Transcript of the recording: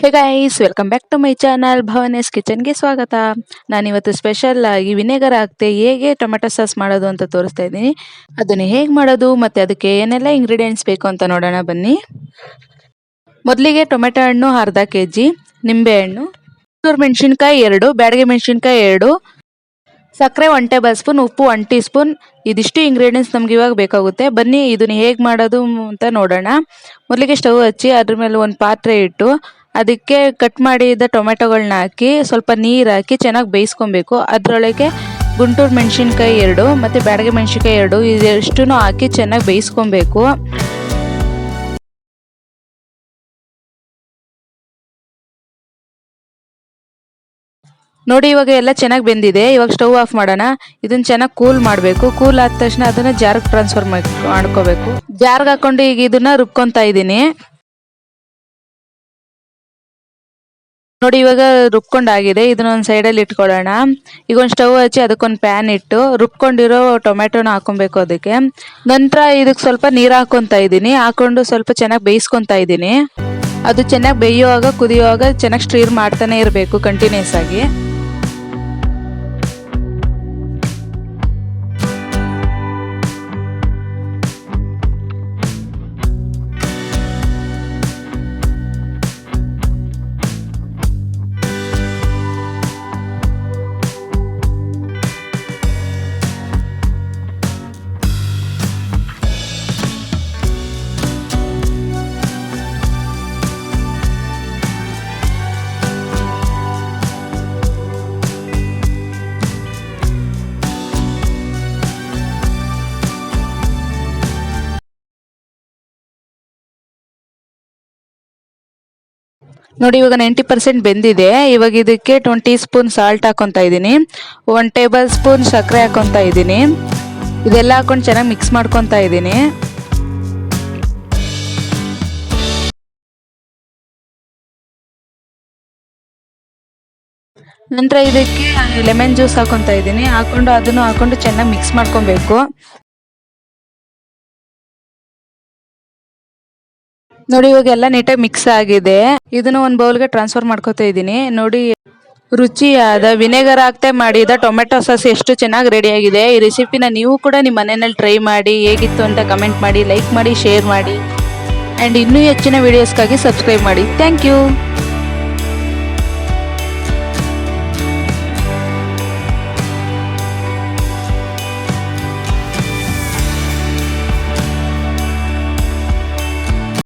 Hey guys, welcome back to my channel Bhavanes ಕಿಚನ್ಗೆ ಸ್ವಾಗತ. ನಾನಿವತ್ತು ಸ್ಪೆಷಲ್ ಆಗಿ ವಿನೆಗರ್ ಹಾಕ್ತೆ ಹೇಗೆ ಟೊಮೆಟೊ ಸಾಸ್ ಮಾಡೋದು ಅಂತ ತೋರಿಸ್ತಾ ಇದ್ದೀನಿ. ಅದನ್ನು ಹೇಗೆ ಮಾಡೋದು ಮತ್ತು ಅದಕ್ಕೆ ಏನೆಲ್ಲ ಇಂಗ್ರೀಡಿಯೆಂಟ್ಸ್ ಬೇಕು ಅಂತ ನೋಡೋಣ ಬನ್ನಿ. ಮೊದಲಿಗೆ ಟೊಮೆಟೊ ಹಣ್ಣು ಅರ್ಧ kg, ನಿಂಬೆ ಹಣ್ಣು, ಮೆಣಸಿನ್ಕಾಯಿ 2, ಬ್ಯಾಡಗೆ ಮೆಣಸಿನ್ಕಾಯಿ 2, ಸಕ್ಕರೆ 1 ಟೇಬಲ್ ಸ್ಪೂನ್, ಉಪ್ಪು 1 ಟೀ ಸ್ಪೂನ್. ಇದಿಷ್ಟು ಇಂಗ್ರೀಡಿಯೆಂಟ್ಸ್ ನಮ್ಗೆ ಇವಾಗ ಬೇಕಾಗುತ್ತೆ. ಬನ್ನಿ ಇದನ್ನ ಹೇಗೆ ಮಾಡೋದು ಅಂತ ನೋಡೋಣ. ಮೊದಲಿಗೆ ಸ್ಟವ್ ಹಚ್ಚಿ ಅದ್ರ ಮೇಲೆ ಒಂದು ಪಾತ್ರೆ ಇಟ್ಟು ಅದಕ್ಕೆ ಕಟ್ ಮಾಡಿದ ಟೊಮೆಟೊಗಳನ್ನ ಹಾಕಿ ಸ್ವಲ್ಪ ನೀರು ಹಾಕಿ ಚೆನ್ನಾಗಿ ಬೇಯಿಸ್ಕೊಬೇಕು. ಅದರೊಳಗೆ ಗುಂಟೂರು ಮೆಣಸಿನ್ಕಾಯಿ 2 ಮತ್ತು ಬ್ಯಾಡಗೆ ಮೆಣಸಿನ್ಕಾಯಿ 2 ಇದೆಷ್ಟು ಹಾಕಿ ಚೆನ್ನಾಗಿ ಬೇಯಿಸ್ಕೊಬೇಕು. ನೋಡಿ ಇವಾಗ ಎಲ್ಲ ಚೆನ್ನಾಗಿ ಬೆಂದಿದೆ. ಇವಾಗ ಸ್ಟವ್ ಆಫ್ ಮಾಡೋಣ. ಇದನ್ನ ಚೆನ್ನಾಗಿ ಕೂಲ್ ಮಾಡಬೇಕು. ಕೂಲ್ ಆದ ತಕ್ಷಣ ಅದನ್ನ ಜಾರ್ಗೆ ಟ್ರಾನ್ಸ್ಫರ್ ಮಾಡ್ಕೋಬೇಕು. ಜಾರ್ಗೆ ಹಾಕೊಂಡು ಈಗ ಇದನ್ನ ರುಬ್ಕೊತಾ ಇದ್ದೀನಿ. ನೋಡಿ ಇವಾಗ ರುಬ್ಕೊಂಡಾಗಿದೆ. ಇದನ್ನ ಒಂದು ಸೈಡಲ್ಲಿ ಇಟ್ಕೊಳ್ಳೋಣ. ಈಗ ಒಂದು ಸ್ಟವ್ ಹಚ್ಚಿ ಅದಕ್ಕೊಂದು ಪ್ಯಾನ್ ಇಟ್ಟು ರುಬ್ಕೊಂಡಿರೋ ಟೊಮೆಟೊನ ಹಾಕೊಬೇಕು. ಅದಕ್ಕೆ ನಂತರ ಇದಕ್ಕೆ ಸ್ವಲ್ಪ ನೀರು ಹಾಕೊತಾ ಇದ್ದೀನಿ. ಹಾಕೊಂಡು ಸ್ವಲ್ಪ ಚೆನ್ನಾಗಿ ಬೇಯಿಸ್ಕೊತಾ ಇದ್ದೀನಿ. ಅದು ಚೆನ್ನಾಗಿ ಬೇಯುವಾಗ ಕುದಿಯುವಾಗ ಚೆನ್ನಾಗಿ ಸ್ಟಿರ್ ಮಾಡ್ತಾನೆ ಇರಬೇಕು ಕಂಟಿನ್ಯೂಸ್ ಆಗಿ. ನೋಡಿ ಇವಾಗ 90% ಬೆಂದಿದೆ. ಇವಾಗ ಇದಕ್ಕೆ 1 ಟೀ ಸ್ಪೂನ್ ಸಾಲ್ಟ್ ಹಾಕೊತಾ ಇದ್ದೀನಿ, 1 ಟೇಬಲ್ ಸ್ಪೂನ್ ಸಕ್ಕರೆ ಹಾಕೊತಾ ಇದ್ದೀನಿ. ಇದೆಲ್ಲ ಹಾಕೊಂಡು ಚೆನ್ನಾಗಿ ಮಿಕ್ಸ್ ಮಾಡ್ಕೊತಾ ಇದ್ದೀನಿ. ನಂತರ ಇದಕ್ಕೆ ಲೆಮನ್ ಜ್ಯೂಸ್ ಹಾಕೊತಾ ಇದ್ದೀನಿ. ಅದನ್ನು ಹಾಕೊಂಡು ಚೆನ್ನಾಗಿ ಮಿಕ್ಸ್ ಮಾಡ್ಕೊಬೇಕು. ನೋಡಿ ಇವಾಗ ಎಲ್ಲ ನೀಟಾಗಿ ಮಿಕ್ಸ್ ಆಗಿದೆ. ಇದನ್ನು ಒಂದು ಬೌಲ್ಗೆ ಟ್ರಾನ್ಸ್ಫರ್ ಮಾಡ್ಕೊತಾ ಇದ್ದೀನಿ. ನೋಡಿ ರುಚಿಯಾದ ವಿನೆಗರ್ ಹಾಕ್ತೆ ಮಾಡಿದ ಟೊಮೆಟೊ ಸಾಸ್ ಎಷ್ಟು ಚೆನ್ನಾಗಿ ರೆಡಿ ಆಗಿದೆ. ಈ ರೆಸಿಪಿನ ನೀವು ಕೂಡ ನಿಮ್ಮ ಮನೆಯಲ್ಲಿ ಟ್ರೈ ಮಾಡಿ. ಹೇಗಿತ್ತು ಅಂತ ಕಮೆಂಟ್ ಮಾಡಿ, ಲೈಕ್ ಮಾಡಿ, ಶೇರ್ ಮಾಡಿ ಆ್ಯಂಡ್ ಇನ್ನೂ ಹೆಚ್ಚಿನ ವೀಡಿಯೋಸ್ಗಾಗಿ ಸಬ್ಸ್ಕ್ರೈಬ್ ಮಾಡಿ. Thank you.